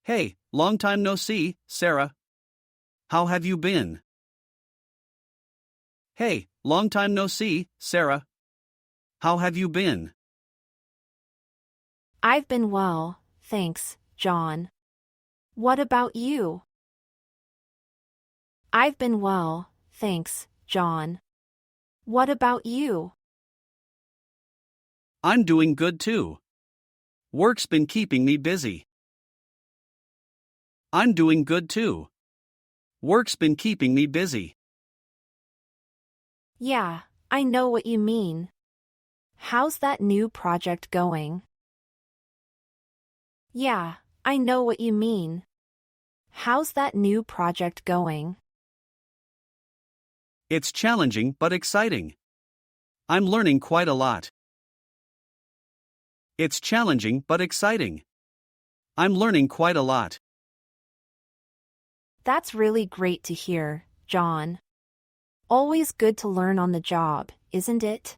Hey, long time no see, Sarah. How have you been? Hey, long time no see, Sarah. How have you been? I've been well, thanks, John. What about you? I've been well, thanks, John. What about you? I'm doing good too. Work's been keeping me busy. I'm doing good too. Work's been keeping me busy. Yeah, I know what you mean. How's that new project going? Yeah, I know what you mean. How's that new project going? It's challenging but exciting. I'm learning quite a lot. It's challenging but exciting. I'm learning quite a lot. That's really great to hear, John. Always good to learn on the job, isn't it?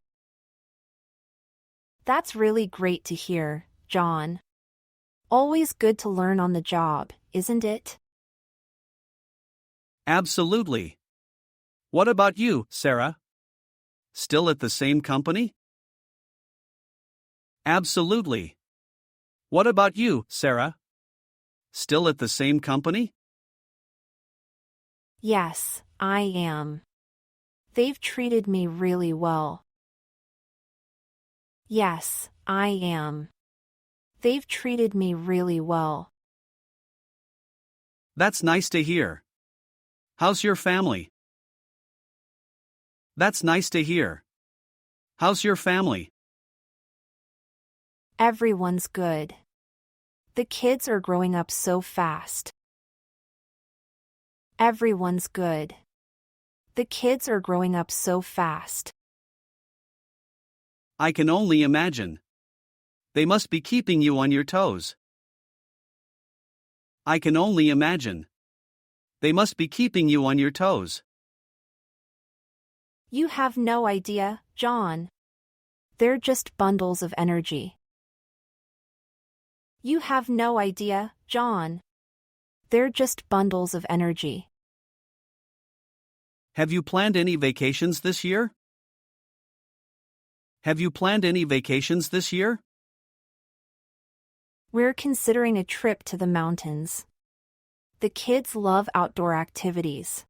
That's really great to hear, John. Always good to learn on the job, isn't it? Absolutely. What about you, Sarah? Still at the same company? Absolutely. What about you, Sarah? Still at the same company? Yes, I am. They've treated me really well. Yes, I am. They've treated me really well. That's nice to hear. How's your family? That's nice to hear. How's your family? Everyone's good. The kids are growing up so fast. Everyone's good. The kids are growing up so fast. I can only imagine. They must be keeping you on your toes. I can only imagine. They must be keeping you on your toes. You have no idea, John. They're just bundles of energy. You have no idea, John. They're just bundles of energy. Have you planned any vacations this year? Have you planned any vacations this year? We're considering a trip to the mountains. The kids love outdoor activities.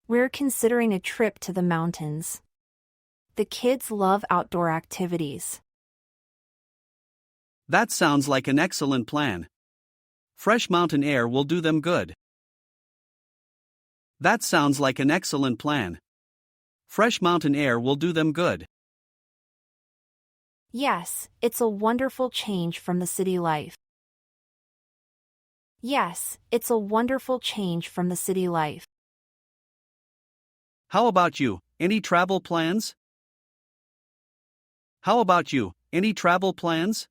We're considering a trip to the mountains. The kids love outdoor activities. That sounds like an excellent plan. Fresh mountain air will do them good. That sounds like an excellent plan. Fresh mountain air will do them good. Yes, it's a wonderful change from the city life. Yes, it's a wonderful change from the city life. How about you? Any travel plans? How about you? Any travel plans?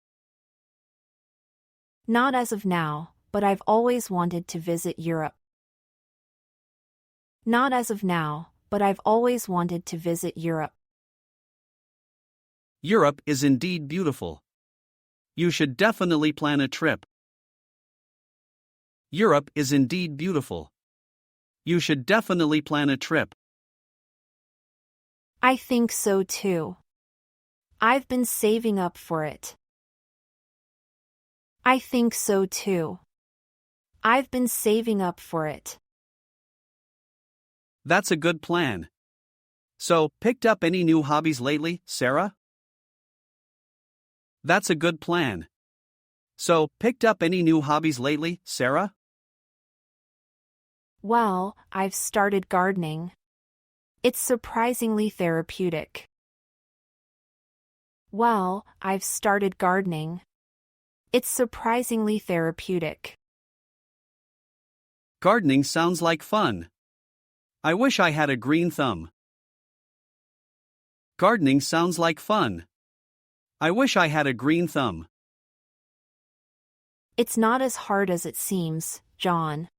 Not as of now, but I've always wanted to visit Europe. Not as of now, but I've always wanted to visit Europe. Europe is indeed beautiful. You should definitely plan a trip. Europe is indeed beautiful. You should definitely plan a trip. I think so too. I've been saving up for it. I think so too. I've been saving up for it. That's a good plan. So, picked up any new hobbies lately, Sarah? That's a good plan. So, picked up any new hobbies lately, Sarah? Well, I've started gardening. It's surprisingly therapeutic. Well, I've started gardening. It's surprisingly therapeutic. Gardening sounds like fun. I wish I had a green thumb. Gardening sounds like fun. I wish I had a green thumb. It's not as hard as it seems, John.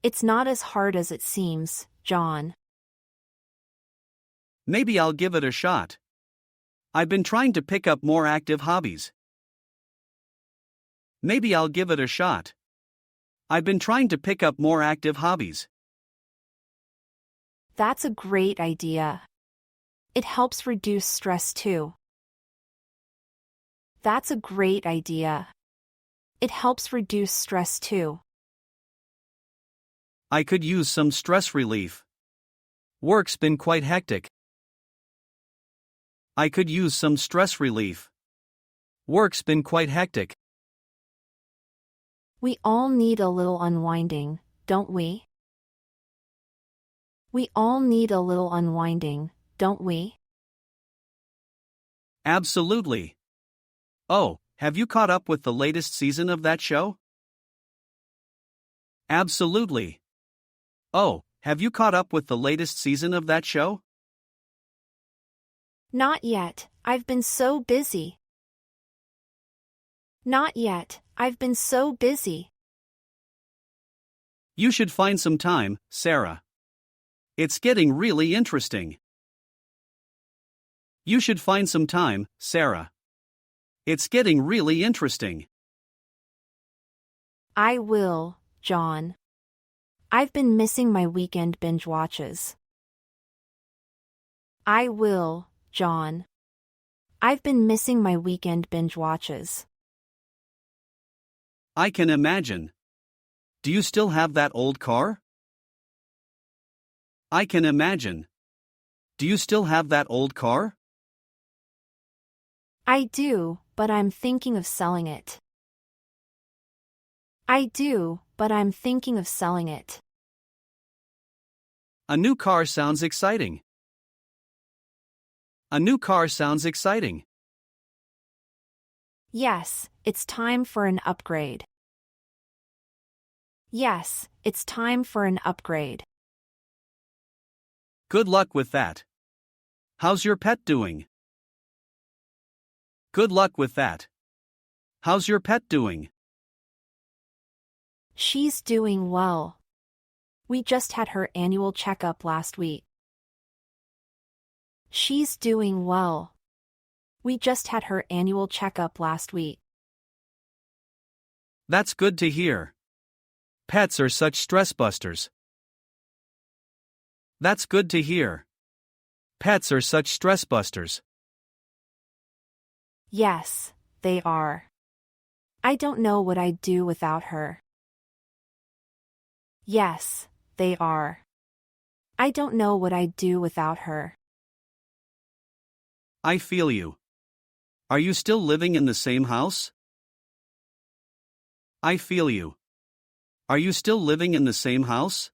It's not as hard as it seems, John. Maybe I'll give it a shot. I've been trying to pick up more active hobbies. Maybe I'll give it a shot. I've been trying to pick up more active hobbies. That's a great idea. It helps reduce stress too. That's a great idea. It helps reduce stress too. I could use some stress relief. Work's been quite hectic. I could use some stress relief. Work's been quite hectic. We all need a little unwinding, don't we? We all need a little unwinding, don't we? Absolutely. Oh, have you caught up with the latest season of that show? Absolutely. Oh, have you caught up with the latest season of that show? Not yet, I've been so busy. Not yet, I've been so busy. You should find some time, Sarah. It's getting really interesting. You should find some time, Sarah. It's getting really interesting. I will, John. I've been missing my weekend binge watches. I will, John. I've been missing my weekend binge watches. I can imagine. Do you still have that old car? I can imagine. Do you still have that old car? I do, but I'm thinking of selling it. I do, but I'm thinking of selling it. A new car sounds exciting. A new car sounds exciting. Yes, it's time for an upgrade. Yes, it's time for an upgrade. Good luck with that. How's your pet doing? Good luck with that. How's your pet doing? She's doing well. We just had her annual checkup last week. She's doing well. We just had her annual checkup last week. That's good to hear. Pets are such stress busters. That's good to hear. Pets are such stress busters. Yes, they are. I don't know what I'd do without her. Yes, they are. I don't know what I'd do without her. I feel you. Are you still living in the same house? I feel you. Are you still living in the same house?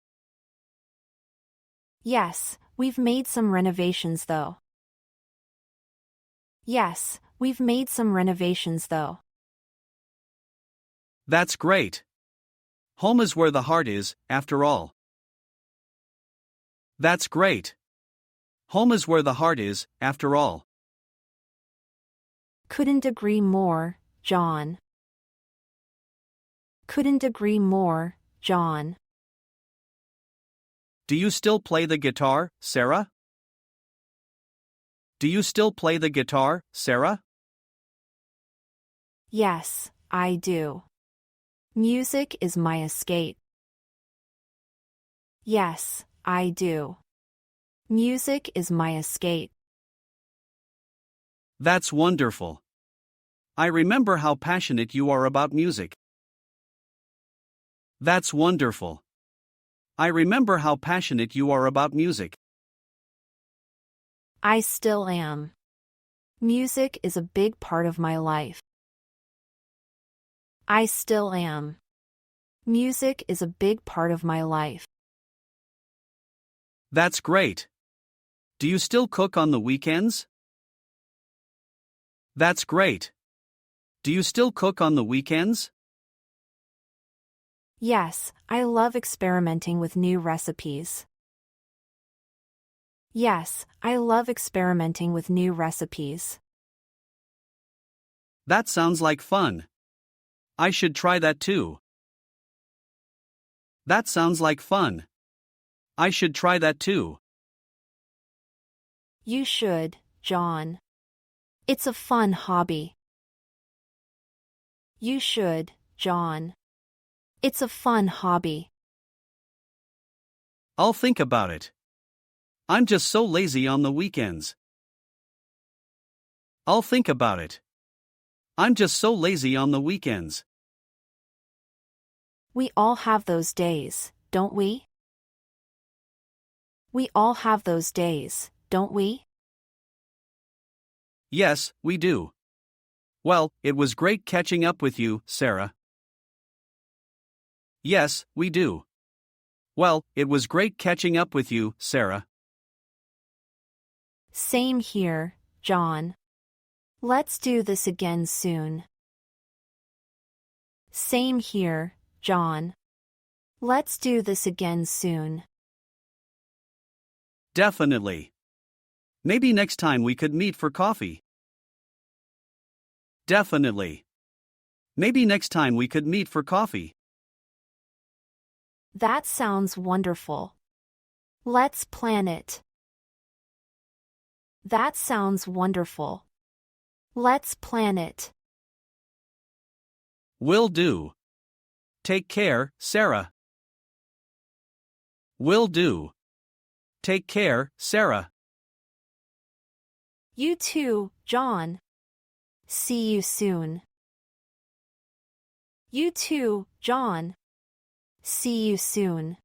Yes, we've made some renovations though. Yes, we've made some renovations though. That's great. Home is where the heart is, after all. That's great. Home is where the heart is, after all. Couldn't agree more, John. Couldn't agree more, John. Do you still play the guitar, Sarah? Do you still play the guitar, Sarah? Yes, I do. Music is my escape. Yes, I do. Music is my escape. That's wonderful. I remember how passionate you are about music. That's wonderful. I remember how passionate you are about music. I still am. Music is a big part of my life. I still am. Music is a big part of my life. That's great. Do you still cook on the weekends? That's great. Do you still cook on the weekends? Yes, I love experimenting with new recipes. Yes, I love experimenting with new recipes. That sounds like fun. I should try that too. That sounds like fun. I should try that too. You should, John. It's a fun hobby. You should, John. It's a fun hobby. I'll think about it. I'm just so lazy on the weekends. I'll think about it. I'm just so lazy on the weekends. We all have those days, don't we? We all have those days, don't we? Yes, we do. Well, it was great catching up with you, Sarah. Yes, we do. Well, it was great catching up with you, Sarah. Same here, John. Let's do this again soon. Same here, John. Let's do this again soon. Definitely. Maybe next time we could meet for coffee. Definitely. Maybe next time we could meet for coffee. That sounds wonderful. Let's plan it. That sounds wonderful. Let's plan it. Will do. Take care, Sarah. Will do. Take care, Sarah. You too, John. See you soon. You too, John. See you soon.